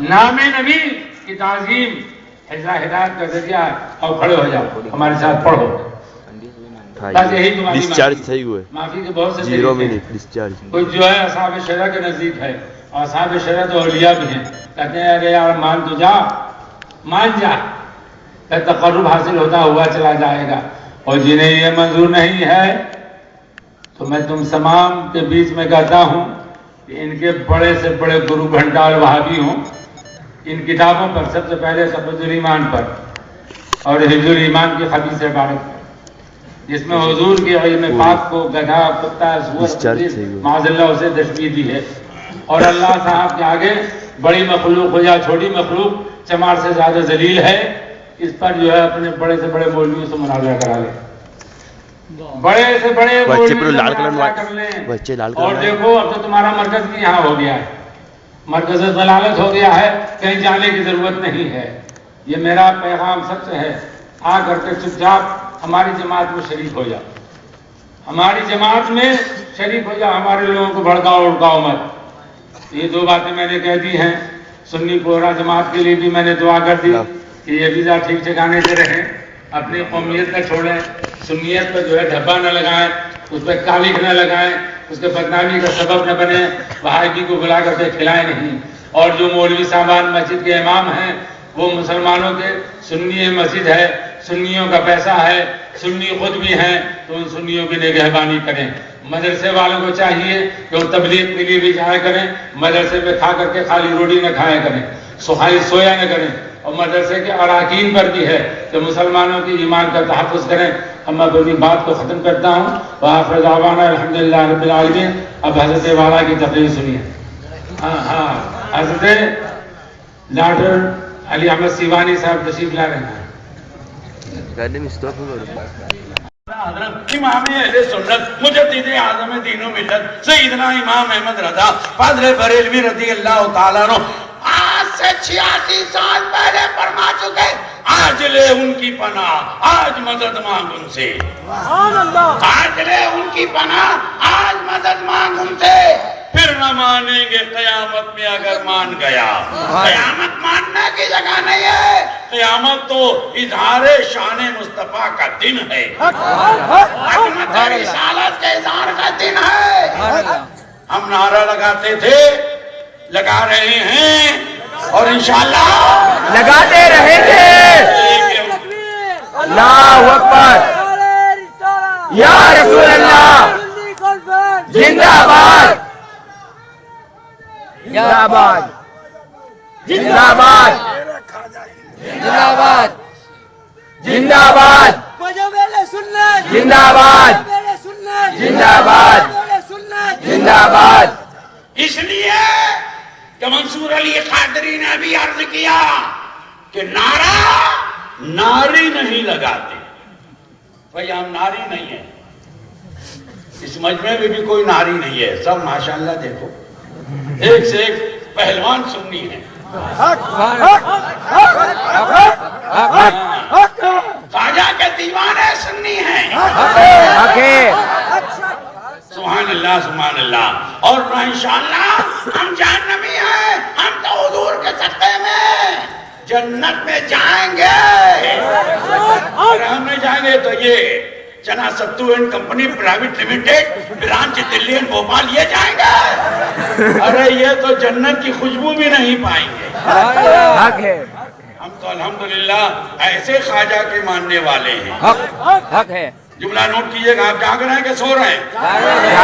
نام نبی کی تعظیم ہدایت کا ذریعہ ہے. اور کھڑے ہو جاؤ ہمارے ساتھ پڑھو. بس یہی تمہاری معافی کے بہت سے طریقے. کوئی جو ہے اصحاب شرع کے نزدیک ہے اور اصحاب شرع تو اولیاء بھی ہیں. کہتے ہیں ارے یار مان تو جا، مان جا، تقرب حاصل ہوتا ہوا چلا جائے گا. اور جنہیں یہ منظور نہیں ہے تو میں تم تمام کے بیچ میں کہتا ہوں کہ ان کے بڑے سے بڑے گرو گھنٹال وہابی ہوں. ان کتابوں پر سب سے پہلے سبز الایمان پر اور حفظ الایمان کی خبیث عبارت پر، جس میں حضور کے علم پاک کو گدھا، کتا، سور، معاذ اللہ اسے تشبیہ دی ہے. اور اللہ صاحب کے آگے بڑی مخلوق ہو یا چھوٹی مخلوق چمار سے زیادہ ذلیل ہے. اس پر جو ہے اپنے بڑے سے بڑے مولویوں سے مناظرہ کرا لیں، بڑے سے بڑے مولویوں سے مناظرہ کر لیں. اور دیکھو اب تو تمہارا مرکز بھی یہاں ہو گیا ہے، مرکز ضلالت ہو گیا ہے، کہیں جانے کی ضرورت نہیں ہے. یہ میرا پیغام سب سے ہے، آ کر کے چپ چاپ ہماری جماعت میں شریک ہو جاؤ، ہماری جماعت میں شریک ہو جاؤ. ہمارے لوگوں کو بھڑکاؤ اڑکاؤ مت. یہ دو باتیں میں نے کہہ دی ہیں. سنی پورا جماعت کے لیے بھی میں نے دعا کر دی کہ یہ ویزا ٹھیک ٹھکانے سے رہیں، اپنی قومیت نہ چھوڑیں، سنیت پہ جو ہے دھبا نہ لگائیں، اس پہ کالک نہ لگائیں، اس کے بدنامی کا سبب نہ بنے، وہابی کو بلا کر کے کھلائیں نہیں. اور جو مولوی صاحبان مسجد کے امام ہیں وہ مسلمانوں کے سنی مسجد ہے، سنیوں کا پیسہ ہے، سنی خود بھی ہیں، تو ان سنیوں کی نگہبانی کریں. مدرسے والوں کو چاہیے کہ وہ تبلیغ کے لیے بھی جایا کریں، مدرسے میں کھا کر کے خالی روٹی نہ کھایا کریں، خالی سویا نہ کریں. اور مدرسے کے اراکین پر بھی ہے کہ مسلمانوں کی ایمان کا تحفظ کریں. اب میں اپنی بات کو ختم کرتا ہوں. وآخر دعوانا الحمدللہ رب العالمین. اب حضرت والا کی تقریر سنیے. حضرت ڈاکٹر علی احمد سیوانی صاحب تشریف لا رہے ہیں. حضرت امام اہل سنت مجدد اعظم دین و ملت سیدنا امام احمد رضا فاضل بریلوی رضی اللہ تعالیٰ عنہ آج سے 86 سال پہلے فرما چکے، آج لے ان کی پناہ، آج مدد مانگ ان سے. آج لے ان کی پناہ، آج مدد مانگ ان سے. پھر نہ مانیں گے قیامت میں اگر مان گیا. قیامت ماننے کی جگہ نہیں ہے، قیامت تو اظہار شان مصطفیٰ کا دن ہے، عظمت رسالت کے اظہار کا دن ہے. ہم نعرہ لگاتے تھے، لگا رہے ہیں اور انشاءاللہ لگاتے رہیں گے. اللہ اکبر، یا رسول اللہ زندہ باد، زندہ باد، زندہ باد، زندہ باد، زندہ باد، زندہ باد، زندہ باد، زندہ باد. اس لیے کہ منصور علی قادری نے بھی عرض کیا کہ نعرہ ناری نہیں لگاتے. بھئی ہم ناری نہیں ہیں، اس مجمع میں بھی کوئی ناری نہیں ہے، سب ماشاءاللہ دیکھو ایک سے ایک پہلوان سنی ہیں. خواجہ کے دیوانے سنی ہیں. سبحان اللہ، سبحان اللہ. اور انشاءاللہ ہم جہنمی ہیں، ہم تو حضور کے صدقے میں جنت میں جائیں گے. اگر ہم نہیں جائیں گے تو یہ چنا ستو and company private limited branch Delhi and Bhopal یہ جائیں گے. ارے یہ تو جنت کی خوشبو بھی نہیں پائیں گے. ہم تو الحمدللہ ایسے خواجہ کے ماننے والے ہیں. حق ہے. جملہ نوٹ کیجئے گا، آپ جاگ رہے ہیں کہ سو رہے ہیں؟ جاگ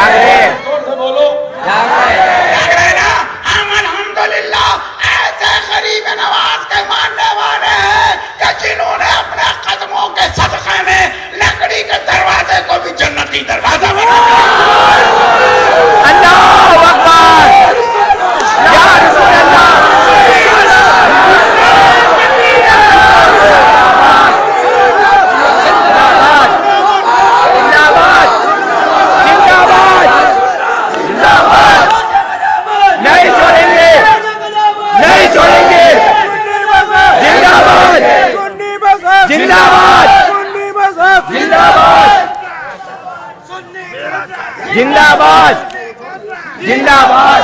رہے ہیں. زور سے بولو. جاگ رہے ہیں نا. ہم الحمدللہ ایسے غریب نواز کے ماننے والے ہیں کہ جنہوں نے اپنے قدموں کے صدقے میں لکڑی کے دروازے کو بھی جنتی دروازہ بنا دیا. اللہ اکبر، یا رسول اللہ. زندہ باد، زندہ باد،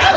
10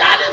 40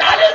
40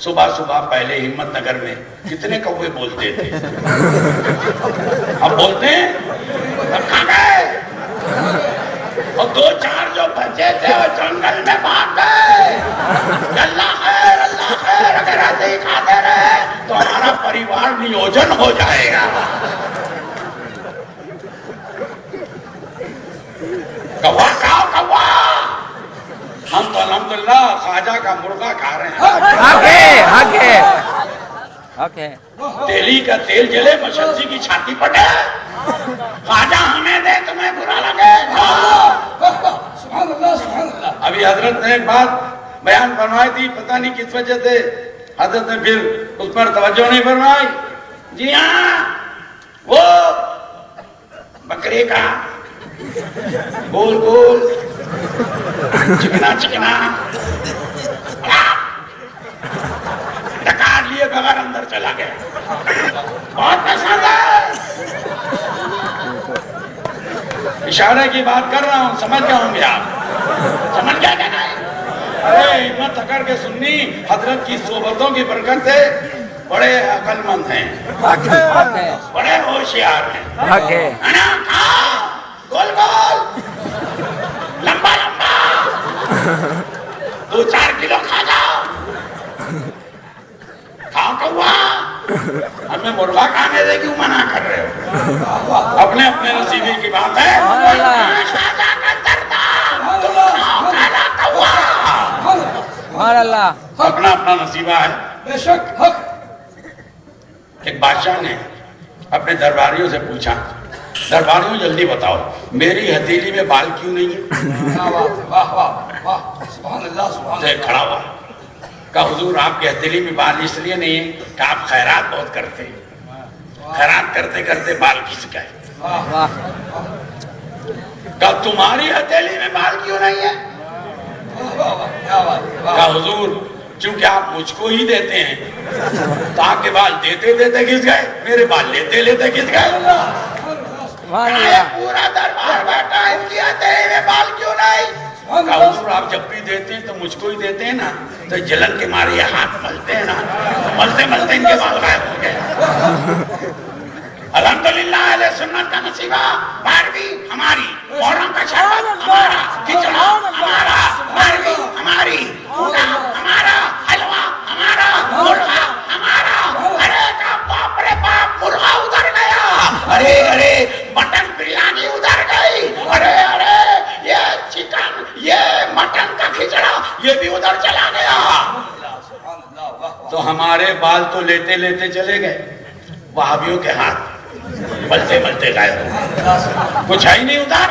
صبح صبح پہلے ہمت نگر میں کتنے کوے بولتے تھے، اب بولتے ہیں؟ اب کہاں گئے؟ اور 2-4 جو بچے تھے وہ جنگل میں بھاگ گئے۔ اللہ خیر، اگر ایسے ہی کھاتے رہے تو ہمارا پریوار نیوجن ہو جائے گا۔ کوا کھاؤ کوا، ہم تو الحمدللہ خواجہ کا مرغا کھا رہے ہیں۔ حق ہے۔ تیلی کا تیل جلے مشلسی کی چھاتی پٹے، خواجہ ہمیں دے تمہیں برا لگے۔ سبحان اللہ سبحان اللہ۔ ابھی حضرت نے ایک بات بیان فرمائی تھی، پتہ نہیں کس وجہ سے حضرت نے پھر اس پر توجہ نہیں فرمائی۔ جی ہاں، وہ بکرے کا گول گول چکنا چکنا ڈکار لیے بغیر اندر چلا گیا، بہت پسند ہے۔ اشارے کی بات کر رہا ہوں، سمجھ گئے ہوں گے آپ، سمجھ گئے کہ نہیں؟ ارے ہمت کر کے سننی، حضرت کی صحبتوں کی برکت سے بڑے عقل مند ہیں، بڑے ہوشیار ہیں۔ حق ہے۔ گول گول لمبا لمبا 2-4 کلو کھا جاؤ، کھاؤ کوا، ہمیں مرغا کھانے سے کیوں منع کر رہے ہو؟ اپنے اپنے نصیبے کی بات ہے۔ اپنا اپنا نصیبہ ہے۔ بے شک حق۔ ایک بادشاہ نے اپنے درباریوں سے پوچھا، درباریوں جلدی بتاؤ میری ہتھیلی میں بال کیوں نہیں ہے؟ واہ واہ واہ، سبحان اللہ سبحان سے کھڑا ہوا، کہا حضور آپ کی ہتھیلی میں بال اس لیے نہیں ہے کہ آپ خیرات بہت کرتے ہیں، خیرات کرتے کرتے بال کھس گئے۔ کہا تمہاری ہتھیلی میں بال کیوں نہیں ہے؟ کہا حضور چونکہ آپ مجھ کو ہی دیتے ہیں، تاکہ بال دیتے دیتے گھس گئے، میرے بال لیتے لیتے گھس گئے۔ پورا دربار بیٹھا ہے، ان کی ہتھیلی میں بال کیوں نہیں؟ کہا حضور آپ جب بھی دیتے ہیں تو مجھ کو ہی دیتے ہیں نا، تو جلن کے مارے یہ ہاتھ ملتے ہیں نا، ملتے ملتے ان کے بال غائب ہو گئے۔ الحمدللہ اہل سنت کا نصیبہ، بارہویں ہماری، محرم کا شربت ہمارا، کھچڑا ہمارا، بارہویں ہماری، پوڑا ہمارا، حلوہ ہمارا، مرغا ہمارا۔ ارے کا باپ رے باپ، مرغا ادھر گیا، ارے ارے مٹن بریانی ادھر گئی، ارے ارے یہ چکن، یہ مٹن کا کھچڑا یہ بھی ادھر چلا گیا۔ تو ہمارے بال تو لیتے لیتے چلے گئے، وہابیوں کے ہاتھ ملتے ملتے غائب ہو، کچھ ہے ہی نہیں ادھر۔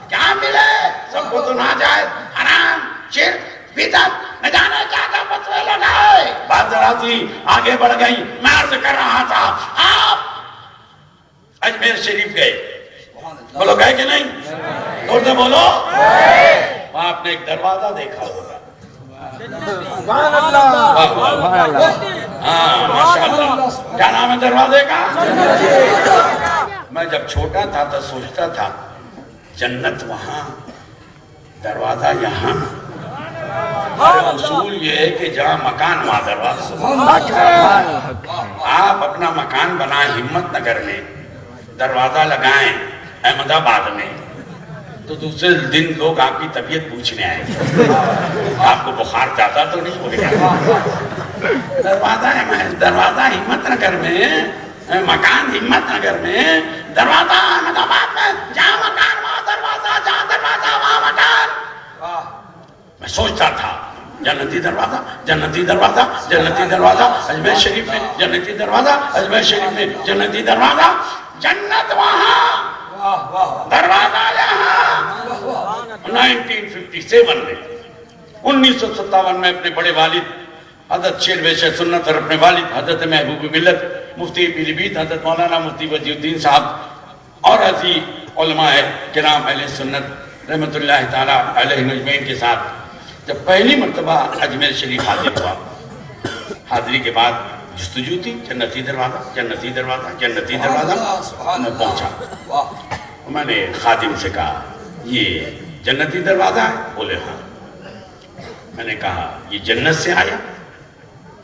کیا ملے؟ سب کو تو ناجائز، حرام، شرک، بدعت، نہ جانے کیا کیا فتوے لگائے۔ بات ذرا سی آگے بڑھ گئی، میں عرض کر رہا تھا آپ اجمیر شریف گئے، بولو گئے کہ نہیں؟ زور سے بولو۔ وہاں آپ نے ایک دروازہ دیکھا ہوگا، ہاں ماشاءاللہ، کیا نام ہے دروازے کا؟ میں جب چھوٹا تھا تو سوچتا تھا جنت وہاں، دروازہ یہاں۔ اصول یہ ہے کہ جہاں مکان وہاں دروازہ۔ آپ اپنا مکان بنائیں ہمت نگر میں، دروازہ لگائیں احمد آباد میں، تو دوسرے دن لوگ آپ کی طبیعت پوچھنے آئیں گے، آپ کو بخار زیادہ تو نہیں ہو گیا؟ دروازہ ہمت نگر میں، مکان ہمت نگر میں، دروازہ احمد آباد میں، جہاں مکان وہاں دروازہ، جہاں دروازہ وہاں مکان۔ میں سوچتا تھا جنتی دروازہ، جنتی دروازہ، جنتی دروازہ، اجمیر شریف میں جنتی دروازہ، اجمیر شریف میں جنتی دروازہ، جنت وہاں دروازہ یہاں۔ 1957 میں، 1957 میں اپنے بڑے والد حضرت شیر ویش سنت اور اپنے والد حضرت محبوب ملت مفتی پیلی بھیت حضرت مولانا مفتی وجیہ الدین صاحب اور عزیز علماء کرام اہل سنت رحمۃ اللہ تعالیٰ علیہ مجمعین کے ساتھ جب پہلی مرتبہ اجمیر شریف حاضر ہوا، حاضری کے بعد جستجو تھی، جنتی دروازہ، جنتی دروازہ، جنتی دروازہ۔ میں پہنچا، میں نے خادم سے کہا یہ جنتی دروازہ ہے؟ بولے ہاں۔ میں نے کہا یہ جنت سے آیا؟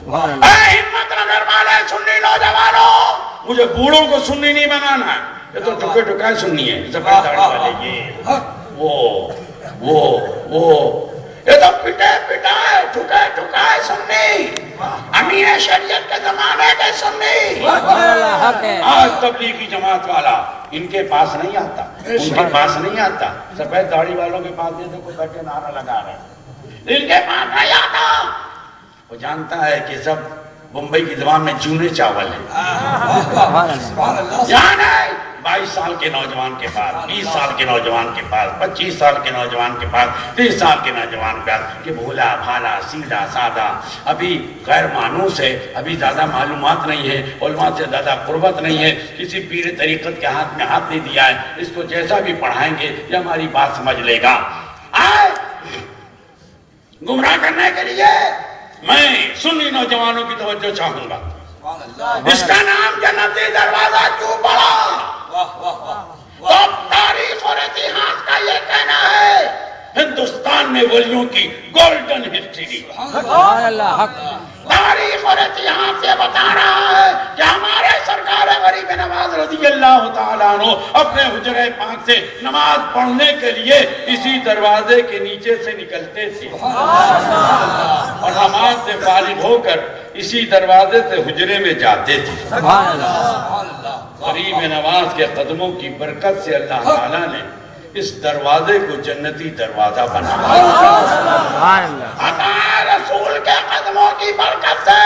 سبحان اللہ اے ہمت نگر والے سنی نوجوانوں، مجھے بوڑھوں کو سنی نہیں بنانا ہے، یہ تو ٹکے ٹکائے سننی ہے، سفید داڑھی والے یہ وہ یہ تو پٹے پٹائے ٹکے ٹکائے سننی، امیر شریعت کے زمانے کے سننی، سبحان اللہ حق ہے آج تبلیغی جماعت والا ان کے پاس نہیں آتا، ان کے پاس نہیں آتا، سفید داڑھی والوں کے پاس یہ دیکھو بیٹھے نعرہ لگا رہے ہیں، ان کے پاس نہیں آتا، وہ جانتا ہے کہ سب بمبئی کی زبان میں چونے چاول ہیں، سبحان اللہ جان ہے 22 سال کے نوجوان کے پاس، 20 سال کے نوجوان کے پاس، 25 سال کے نوجوان کے پاس، 30 سال کے نوجوان کے پاس، کہ بھولا بھالا سیدھا سادہ، ابھی غیر مانوس ہے، ابھی زیادہ معلومات نہیں ہے، علماء سے زیادہ قربت نہیں ہے، کسی پیر طریقت کے ہاتھ میں ہاتھ نہیں دیا ہے، اس کو جیسا بھی پڑھائیں گے یہ ہماری بات سمجھ لے گا، آئے گمراہ کرنے کے لیے میں سنی نوجوانوں کی توجہ چاہوں گا۔ سبحان اللہ اس کا نام جنتی دروازہ کیوں پڑا؟ واہ واہ واہ تو تاریخ اور اتہاس کا یہ کہنا ہے ہندوستان میں ولیوں کی گولڈن ہسٹری، سبحان اللہ حق تاریخ اور اتہاس یہ بتا رہا ہے کہ ہمارے سرکار غریب نواز رضی اللہ تعالیٰ عنہ اپنے حجرہ پاک سے نماز پڑھنے کے لیے اسی دروازے کے نیچے سے نکلتے تھے اور نماز سے فارغ ہو کر اسی دروازے سے حجرے میں جاتے تھے۔ سبحان اللہ سبحان اللہ غریب نواز کے قدموں کی برکت سے اللہ تعالیٰ نے اس دروازے کو جنتی دروازہ بنایا۔ سبحان اللہ عطا رسول کے قدموں کی برکت سے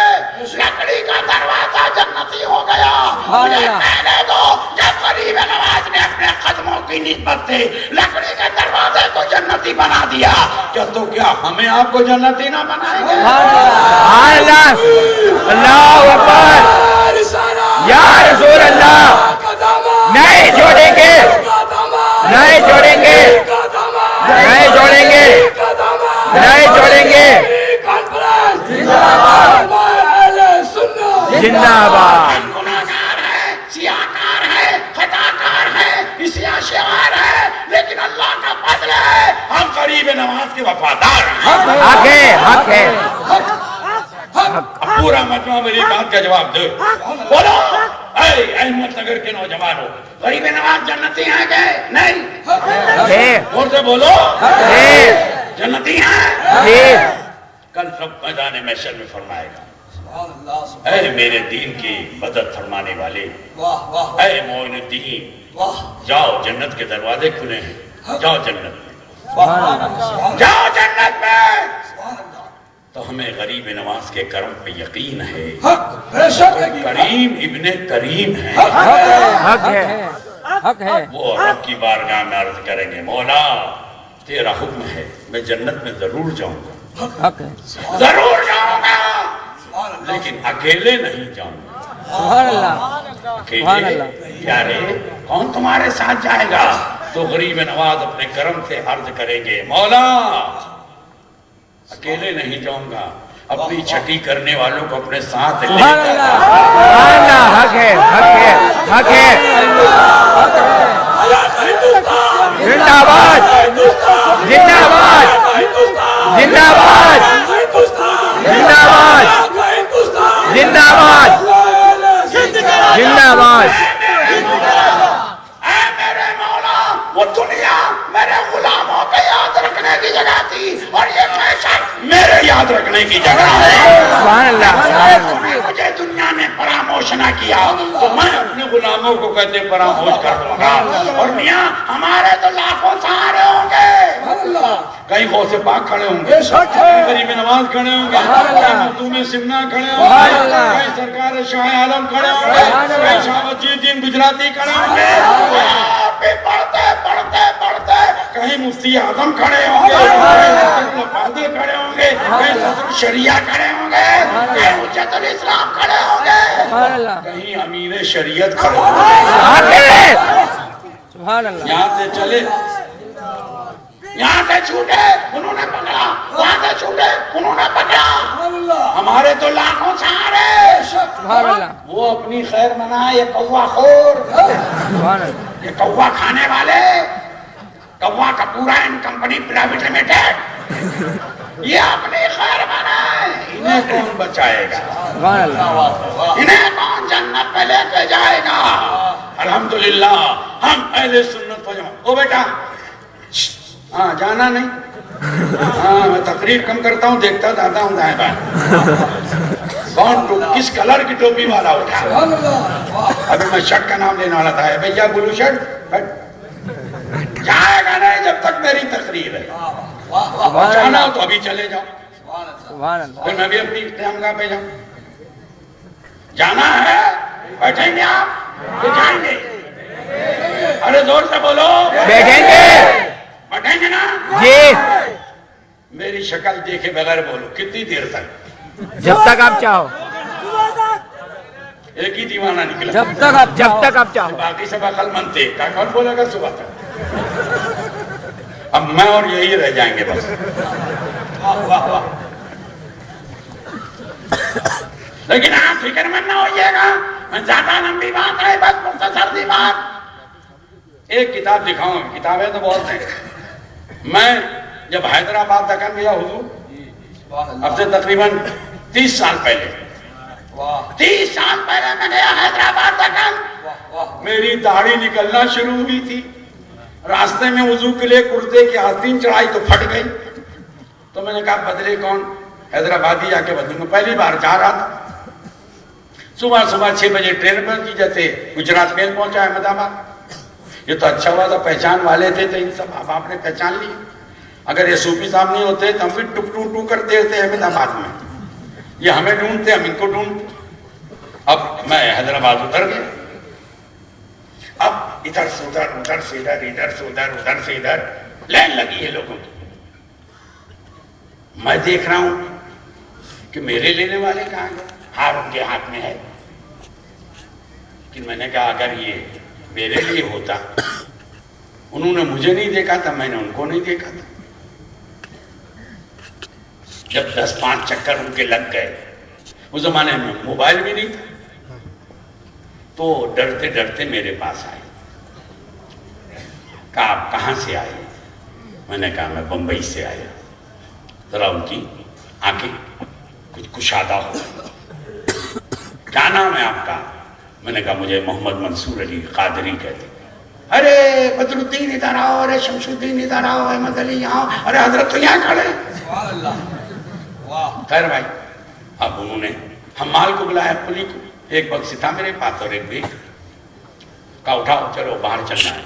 لکڑی کا دروازہ جنتی ہو گیا۔ مجھے کہنے دو جب غریب نواز نے اپنے قدموں کی نسبت سے لکڑی کے دروازے کو جنتی بنا دیا، تو کیا ہمیں آپ کو جنتی نہ بنائیں گے؟ سبحان اللہ اللہ اکبر یا رسول اللہ نہیں چھوڑیں گے نہیں چھوڑیں گے نہیں چھوڑیں گے نہیں چھوڑیں گے زندہ باد ہم گناہگار ہیں، سیاہکار ہیں، خطاکار ہیں، اسیاں شعار ہیں، لیکن اللہ کا فضل ہے ہم غریب نواز کے وفادار ہیں۔ حق ہے حق ہے اب پورا مجمع میری بات کا جواب دو، بولو اے احمد نگر کے نوجوانوں، غریب نواز جنتی ہیں کہ نہیں؟ ہے زور سے بولو، ہے جنتی ہیں؟ جی کل سب میدان محشر میں فرمائے گا، سبحان اللہ سبحان اے میرے دین کی مدد فرمانے والے، واہ واہ اے معین الدین، واہ جاؤ جنت کے دروازے کھلے ہیں، جاؤ جنت میں، سبحان اللہ جاؤ جنت میں۔ سبحان اللہ تو ہمیں غریب نواز کے کرم پہ یقین ہے، حق بے شک ہے کریم ابن کریم ہے، حق ہے حق ہے وہ رب کی بارگاہ میں عرض کریں گے مولا تیرا حکم ہے میں جنت میں ضرور جاؤں گا، حق ہے ضرور جاؤں گا، سبحان اللہ لیکن اکیلے نہیں جاؤں گا۔ سبحان اللہ سبحان اکیلے اللہ پیارے کون تمہارے ساتھ جائے گا؟ تو غریب نواز اپنے کرم سے عرض کریں گے مولا اکیلے نہیں جاؤں گا، اپنی چھٹی کرنے والوں کو اپنے ساتھ لے سبحان کر اللہ سبحان اللہ حق ہے حق ہے حق ہے زندہ باد زندہ باد زندہ باد زندہ باد زندہ باد زندہ باد اے میرے مولا وہ دنیا میرے غلاموں کے یاد رکھنے کی جگہ تھی اور یہ محشر میرے یاد رکھنے کی جگہ ہے۔ سبحان اللہ سبحان اللہ تم نے مجھے دنیا میں فراموش نہ کیا تو میں اپنے غلاموں کو کہتے فراموش کر دوں گا، اور میاں ہمارے تو لاکھوں سہارے ہوں گے، کہیں غوث پاک کھڑے ہوں گے، کہیں غریب نواز کھڑے ہوں گے، کہیں مخدوم سمنا کھڑے ہوں گے، کہیں سرکار شاہ عالم کھڑے ہوں گے، کہیں شاہ وجی الدین گجراتی کھڑے ہوں گے، پھر پڑھتے پڑھتے پڑھتے کہیں مفتی اعظم کھڑے ہوں گے، کہیں فاضل کھڑے ہوں گے، کہیں صدر شریعہ کھڑے ہوں گے، کہیں حجت الاسلام کھڑے ہوں گے، سبحان اللہ کہیں امیر شریعت کھڑے ہوں گے۔ حق ہے سبحان اللہ یہاں سے چلے یہاں سے چھوٹے انہوں نے پکڑا، وہاں سے چھوٹے انہوں نے پکڑا، ہم ہمارے تو لاکھوں سہارے. سبحان اللہ وہ اپنی خیر منائے یہ کوا خور, سبحان اللہ یہ کوا کھانے والے, کوا کا پورا ان کمپنی پرائیویٹ لمیٹڈ, یہ اپنی خیر منائے. انہیں کون بچائے گا؟ سبحان اللہ انہیں کون جنت میں لے کے جائے گا؟ الحمدللہ ہم اہل سنت ہو جاؤں. او بیٹا ہاں جانا نہیں. ہاں میں تقریر کم کرتا ہوں, دیکھتا جاتا ہوں دائیں بائیں. کون کس کلر کی ٹوپی والا اٹھا؟ سبحان اللہ. ابھی میں شرٹ کا نام لینے والا تھا. بھیا بلو شرٹ جائے گا نہیں جب تک میری تقریر ہے. سبحان جانا اللہ ہو تو ابھی چلے جاؤ, سبحان اللہ پھر میں بھی اپنی قیامگاہ پہ جاؤں. جانا ہے بیٹھیں گے آپ کہ جائیں گے؟ ارے زور سے بولو. بیٹھیں گے بیٹھیں گے نا؟ جی میری شکل دیکھے بغیر بولو. کتنی دیر تک؟ جب تک آپ چاہو ایک ہی دیوانہ نکلا. جب تک آپ چاہو. باقی سب عقل مند تھے. کون بولے گا صبح تک؟ اب میں اور یہی رہ جائیں گے بس. واہ واہ. لیکن آپ فکر مند نہ ہوئیے گا, میں زیادہ لمبی بات ہے, بس مختصر سی بات. ایک کتاب دکھاؤں, کتابیں تو بہت ہیں. میں جب حیدرآباد دکن گیا حضور, اب سے تقریباً 30 سال پہلے, 30 سال پہلے میں گیا حیدرآباد دکن. میری داڑھی نکلنا شروع ہوئی تھی. راستے میں وضو کے لیے کرتے کی آستین چڑھائی تو پھٹ گئی. تو میں نے کہا بدلے کون, حیدرآبادی جا کے بدلوں گا. پہلی بار جا رہا تھا. صبح 6 بجے ٹرین پہنچی, جیسے گجرات میل پہنچا احمد آباد. یہ تو اچھا ہوا تھا پہچان والے تھے تو ان سب اب آپ نے پہچان لی. اگر یہ صوفی صاحب نہیں ہوتے تو ہم بھی ٹک ٹو ٹو کرتے تھے احمد آباد میں. یہ ہمیں ڈھونڈتے, ہم ان کو ڈھونڈتے. اب میں حیدرآباد اتر گیا. اب ادھر سے ادھر, ادھر سے ادھر, ادھر سے ادھر, ادھر سے ادھر لائن لگی ہے لوگوں کی. میں دیکھ رہا ہوں کہ میرے لینے والے کہاں گئے. ہار ان کے ہاتھ میں ہے. کہ میں نے کہا اگر یہ میرے لیے ہوتا, انہوں نے مجھے نہیں دیکھا تھا, میں نے ان کو نہیں دیکھا تھا. جب 10-5 چکر ان کے لگ گئے, اس زمانے میں موبائل بھی نہیں تھا, تو ڈرتے ڈرتے میرے پاس آئے. کہا آپ کہاں سے آئے؟ میں نے کہا میں بمبئی سے آیا. ذرا ان کی آنکھیں کچھ کشادہ ہو. کیا نام ہے آپ کا؟ میں نے کہا مجھے محمد منصور علی قادری کہتے. ارے بدر الدین ادھر آؤ, ارے شمس الدین ادھر آؤ, احمد علی یہاں, ارے حضرت تو یہاں کھڑے. خیر بھائی, اب انہوں نے حمال کو بلایا, پلی کو. ایک بکس تھا میرے پاس اور ایک بیگ. کہا اٹھاؤ چلو باہر چلنا ہے.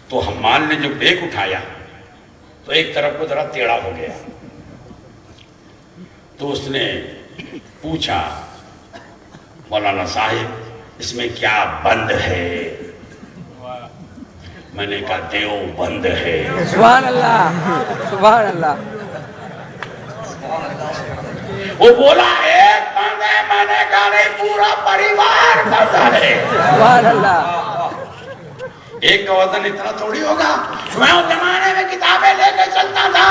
تو حمال نے جو بیگ اٹھایا تو ایک طرف کو ذرا ٹیڑھا ہو گیا. تو اس نے پوچھا مولانا صاحب اس میں کیا بند ہے؟ میں نے کہا دیو بند ہے. سبحان اللہ سبحان اللہ. وہ بولا ایک بند ہے. میں نے کہا نہیں پورا پریوار بند ہے. سبحان اللہ. ایک کا وزن اتنا تھوڑی ہوگا. میں اس زمانے میں کتابیں لے کے چلتا تھا,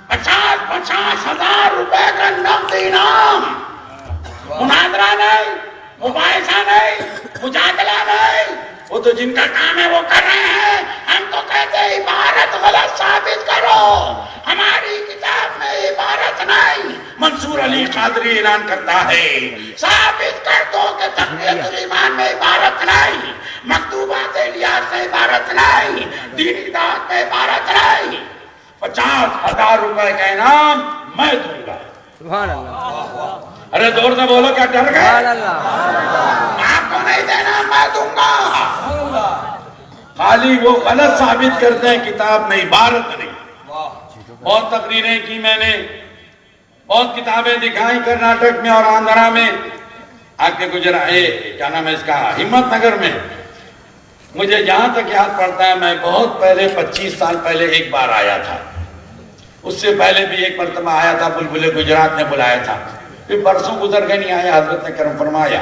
50 ہزار روپے کا نقد انعام. مناظرہ نہیں, مباحثہ نہیں, مجادلہ نہیں. وہ تو جن کا کام ہے وہ کر رہے ہیں. ہم تو کہتے ہیں عبارت غلط ثابت کرو. ہماری کتاب میں عبارت نہیں. منصور علی قادری اعلان کرتا ہے ثابت کر دو کہ تقویت الایمان میں عبارت نہیں, مکتوبات الیاس میں عبارت نہیں, دینی دعوت میں عبارت نہیں. 50 ہزار روپے کا انعام میں دوں گا. سبحان اللہ. ارے زور سے بولو, کیا ڈر گئے؟ سبحان اللہ. آپ کو نہیں دینا, میں دوں گا. خالی وہ غلط ثابت کرتے ہیں کتاب میں عبارت نہیں. بہت تقریریں کی میں نے, بہت کتابیں دکھائی کرناٹک میں اور آندھرا میں. آپ کے کیا نام ہے اس کا, ہمت نگر میں. مجھے جہاں تک یاد پڑتا ہے میں بہت پہلے 25 سال پہلے ایک بار آیا تھا. اس سے پہلے بھی ایک مرتبہ آیا تھا, بلبلے گجرات نے بلایا تھا. پھر برسوں گزر گئے نہیں آیا, حضرت نے کرم فرمایا.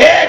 1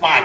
5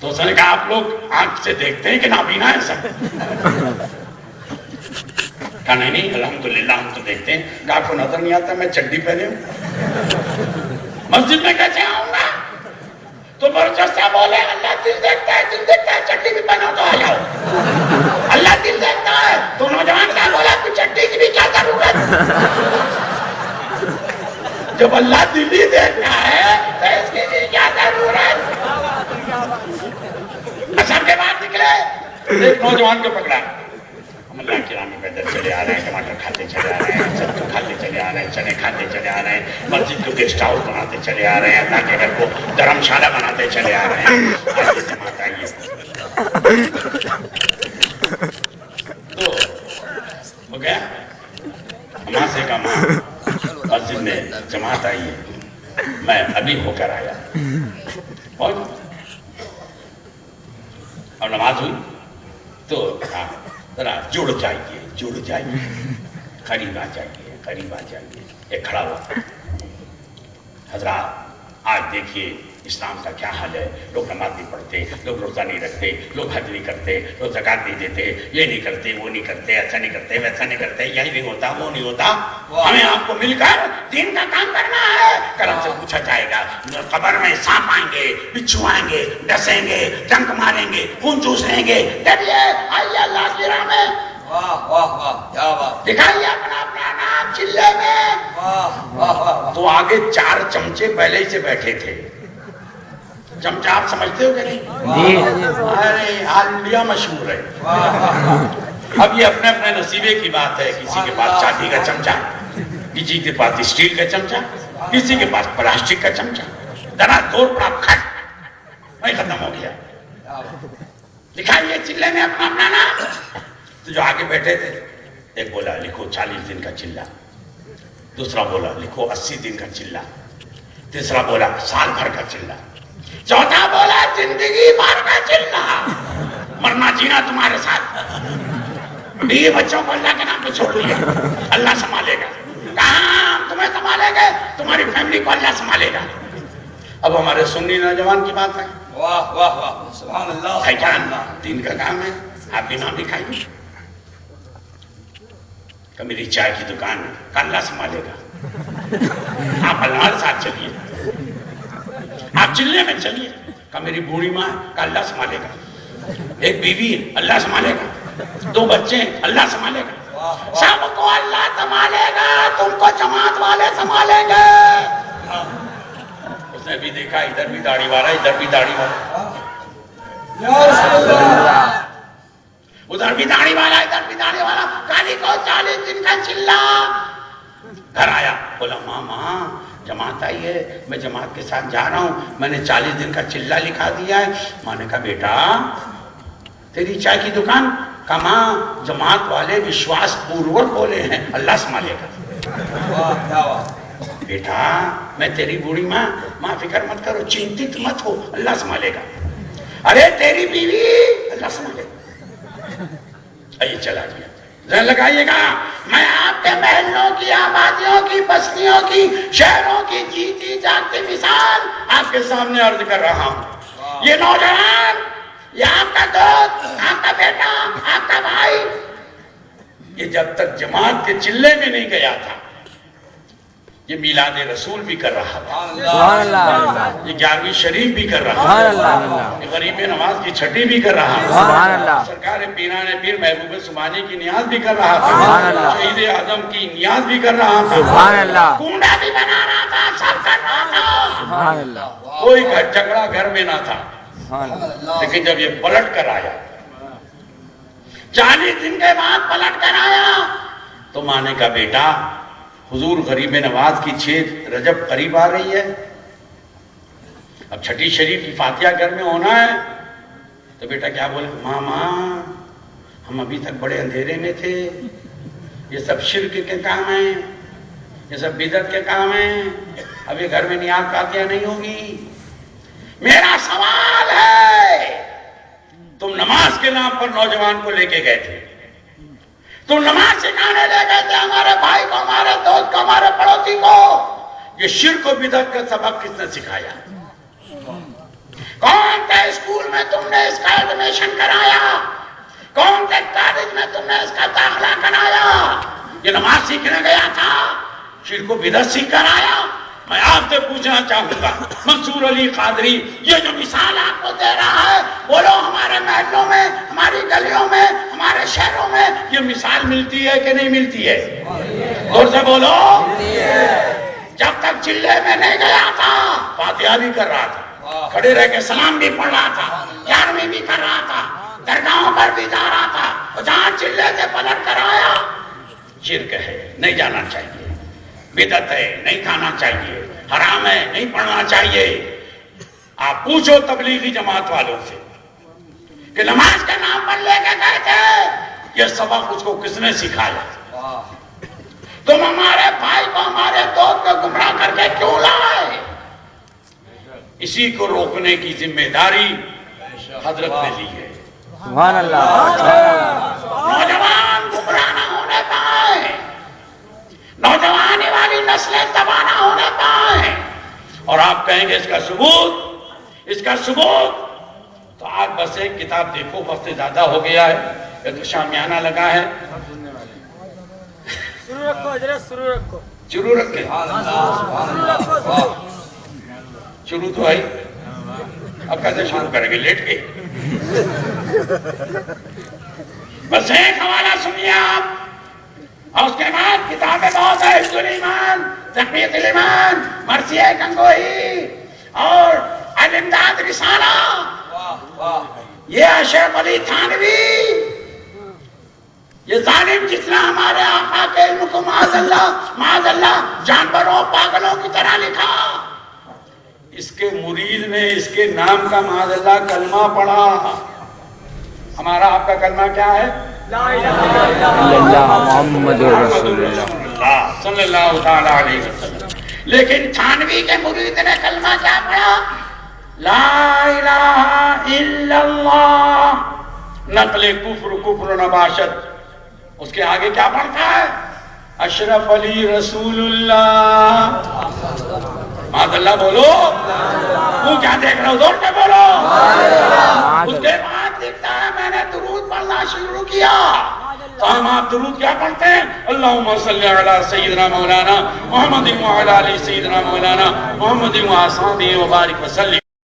تو اس نے کہا آپ لوگ آنکھ سے دیکھتے ہیں کہ نابینا ہے سب؟ کہا نہیں الحمدللہ ہم تو دیکھتے ہیں. کہا آپ کو نظر نہیں آتا میں چڈی پہنے ہوں؟ مسجد میں کیسے آؤں گا؟ تو برجستہ بولے اللہ دل دیکھتا ہے چڈی بھی پہنو تو آ جاؤ. اللہ دل دیکھتا ہے تو نوجوان کا بولا کہ چڈی کی بھی کیا ضرورت؟ جب اللہ دل ہی دیکھتا ہے تو اس کی بھی کیا ضرورت؟ اثر کے بعد نکلے ایک نوجوان کو پکڑا. ہم اللہ کے نام میں پیدل چلے آ رہے ہیں, ٹماٹر کھاتے چلے آ رہے ہیں, ستو کھاتے چلے آ رہے ہیں, چنے کھاتے چلے آ رہے ہیں, مسجد کو گیسٹ ہاؤس بناتے چلے آ رہے ہیں, اللہ کے گھر کو دھرم شالہ بناتے چلے آ رہے ہیں. آئیے جماعت آئیے. تو ہو گیا وہاں سے کہا ماں مسجد میں جماعت آئیے, میں ابھی ہو کر آیا. اور نماز ہوئی تو ذرا جڑ جائیے, قریب آ جائیے. ایک کھڑا ہوا. حضرات آج دیکھیے اسلام کا کیا حال ہے. لوگ نماز نہیں پڑھتے, لوگ روزہ نہیں رکھتے, لوگ حج نہیں کرتے, لوگ زکات نہیں دیتے, یہ نہیں کرتے, وہ نہیں کرتے, ایسا نہیں کرتے, ویسا نہیں کرتے, یہی نہیں ہوتا, وہ نہیں ہوتا. ہمیں آپ کو مل کر دین کا کام کرنا ہے. کل ہم سے پوچھا جائے گا قبر میں سانپ آئیں گے, بچھو آئیں گے, ڈسیں گے, ڈنک ماریں گے, خون چوس لیں گے, ڈریے آئیے اللہ کی راہ میں, واہ واہ واہ کیا بات. دکھائیے اپنا نام چلے میں. واہ واہ واہ. تو آگے 4 چمچے پہلے ہی سے بیٹھے تھے. چمچہ آپ سمجھتے ہو کہ نہیں؟ ارے آل انڈیا مشہور ہے. اب یہ اپنے اپنے نصیبے کی بات ہے. کسی کے پاس چاندی کا چمچہ, کسی کے پاس اسٹیل کا چمچہ, کسی کے پاس پلاسٹک کا چمچہ. ذرا دور پڑا کھٹ نہیں ختم ہو گیا. دکھائیے چلے میں اپنا نام. تو جو آگے بیٹھے تھے ایک بولا لکھو 40 دن کا چلہ, دوسرا بولا لکھو 80 دن کا چلہ, تیسرا بولا سال بھر کا چلہ, چوتھا بولا زندگی بھر کا چلہ, مرنا جینا تمہارے ساتھ. بیوی بچوں کو اللہ کے نام پہ چھوڑ دیا, اللہ سنبھالے گا. کہاں تمہیں سنبھالے گا, تمہاری فیملی کو اللہ سنبھالے گا. اب ہمارے سنی نوجوان کی بات ہے. واہ واہ واہ سبحان اللہ. بھائی جان دین کا کام ہے, آپ بھی نام دکھائیے. کہ میری چائے کی دکان ہے, اللہ سنبھالے گا. آپ ہمارے ساتھ چلیے, آپ چلنے میں چلیے. کہ میری بوڑھی ماں ہے, اللہ سنبھالے گا. ایک بیوی ہے, اللہ سنبھالے گا. 2 بچے ہیں, اللہ سنبھالے گا. سب کو اللہ سنبھالے گا, تم کو جماعت والے سنبھالیں گے. اس نے بھی دیکھا ادھر بھی داڑھی والا, ادھر بھی داڑھی والا, ادھر بھی داڑھی والا, ادھر بھی داڑھی والا. کالی کو 40 دن کا چلہ. گھر آیا, بولا ماں جماعت آئی ہے, میں جماعت کے ساتھ جا رہا ہوں, میں نے 40 دن کا چلہ لکھا دیا ہے. ماں نے کہا بیٹا تیری چائے کی دکان؟ کہا ماں جماعت والے وشواس پوروک بولے ہیں, اللہ سنبھالے گا. بیٹا میں تیری بوڑھی ماں فکر مت کرو, چنتت مت ہو, اللہ سنبھالے گا. ارے تیری بیوی, اللہ سنبھالے گا. آئیے چلا گیا. ذہن لگائیے گا, میں آپ کے محلوں کی, آبادیوں کی, بستیوں کی, شہروں کی جیتی جاگتی مثال آپ کے سامنے عرض کر رہا ہوں. یہ نوجوان, یہ آپ کا دوست, آپ کا بیٹا, آپ کا بھائی, یہ جب تک جماعت کے چلے میں نہیں گیا تھا یہ میلاد رسول بھی کر رہا تھا, یہ 11ویں شریف بھی کر رہا تھا, یہ غریب نواز کی چھٹی بھی کر رہا تھا, سرکار پیران پیر محبوب سبحانی کی نیاز بھی کر رہا تھا, شہید اعظم کی نیاز بھی کر رہا تھا, کنڈا بھی بنا رہا تھا, سب کر رہا تھا. کوئی جھگڑا گھر میں نہ تھا. لیکن جب یہ پلٹ کر آیا, 40 دن کے بعد پلٹ کر آیا, تو ماں نے کہا بیٹا حضور غریب نواز کی 6 رجب قریب آ رہی ہے, اب چھٹی شریف کی فاتحہ گھر میں ہونا ہے. تو بیٹا کیا بولے, ماں ہم ابھی تک بڑے اندھیرے میں تھے, یہ سب شرک کے کام ہیں, یہ سب بدعت کے کام ہیں, اب یہ گھر میں نیاز فاتحہ نہیں ہوگی. میرا سوال ہے, تم نماز کے نام پر نوجوان کو لے کے گئے تھے, تم نماز سکھانے لے گئے تھے ہمارے بھائی کو, ہمارے دوست کو, ہمارے پڑوسی کو, یہ شرک و بدعت کا سبق کس نے سکھایا؟ کون سے اسکول میں تم نے اس کا ایڈمیشن کرایا؟ کون سے کالج میں تم نے اس کا داخلہ کرایا؟ یہ نماز سیکھنے گیا تھا، شرک و بدعت سیکھ کر آیا؟ میں آپ سے پوچھنا چاہوں گا، منصور علی قادری یہ جو مثال آپ کو دے رہا ہے، بولو ہمارے محلوں میں، ہماری گلیوں میں، ہمارے شہروں میں یہ مثال ملتی ہے کہ نہیں ملتی ہے؟ زور سے بولو۔ جب تک چلے میں نہیں گیا تھا فاتحہ بھی کر رہا تھا، کھڑے رہ کے سلام بھی پڑھ رہا تھا، 11ویں بھی کر رہا تھا، درگاہوں پر بھی جا رہا تھا، اور جہاں چلے سے پلٹ کر آیا شرک ہے، نہیں جانا چاہیے، بدعت ہے، نہیں کھانا چاہیے، حرام ہے، نہیں پڑھنا چاہیے۔ آپ پوچھو تبلیغی جماعت والوں سے کہ نماز کے نام پر لے کے گئے تھے، یہ سبق اس کو کس نے سکھایا؟ تم ہمارے بھائی کو، ہمارے دوست کو گمراہ کر کے کیوں لائے؟ اسی کو روکنے کی ذمہ داری حضرت نے لی ہے۔ سبحان اللہ۔ نوجوان گمراہ نہ ہونے پائے، نوجوانی والی نسلیں تباہ نہ ہونے پائیں۔ اور آپ کہیں گے اس کا ثبوت، تو آج بس ایک کتاب دیکھو، وقت زیادہ ہو گیا ہے، ایک شامیانہ لگا ہے، شروع رکھے، شروع تو آئی، اب کیسے شروع کریں گے؟ لیٹ کے؟ بس ایک حوالہ سنیے آپ، اور اس کے بعد کتابیں بہت ہے، حفظ الایمان، تقویۃ الایمان، مرثیہ گنگوہی اور الامداد رسالہ، یہ شیخ علی تھانوی، یہ ظالم جتنا ہمارے آقا کے علم کو معاذ اللہ جانوروں پاگلوں کی طرح لکھا، اس کے مرید نے اس کے نام کا معاذ اللہ کلمہ پڑھا۔ ہمارا آپ کا کلمہ کیا ہے؟ لا الہ الا اللہ محمد رسول اللہ صلی اللہ تعالی علیہ وسلم۔ لیکن تھانوی کے مرید نے کلمہ کیا پڑھا؟ لا الہ الا اللہ، نقل کفر نباشت۔ اس کے آگے کیا پڑھتا ہے؟ اشرف علی رسول اللہ۔ معاذ اللہ بولو، وہ کیا دیکھ رہے ہو؟ زور سے بولو۔ اس کے بعد لکھتا ہے میں نے درود پڑھنا شروع کیا۔ تو ہم آپ درود کیا پڑھتے ہیں؟ اللہم صلی علی سیدنا مولانا محمد وعلی آل سیدنا مولانا محمد وآصحابہ وبارک وسلم۔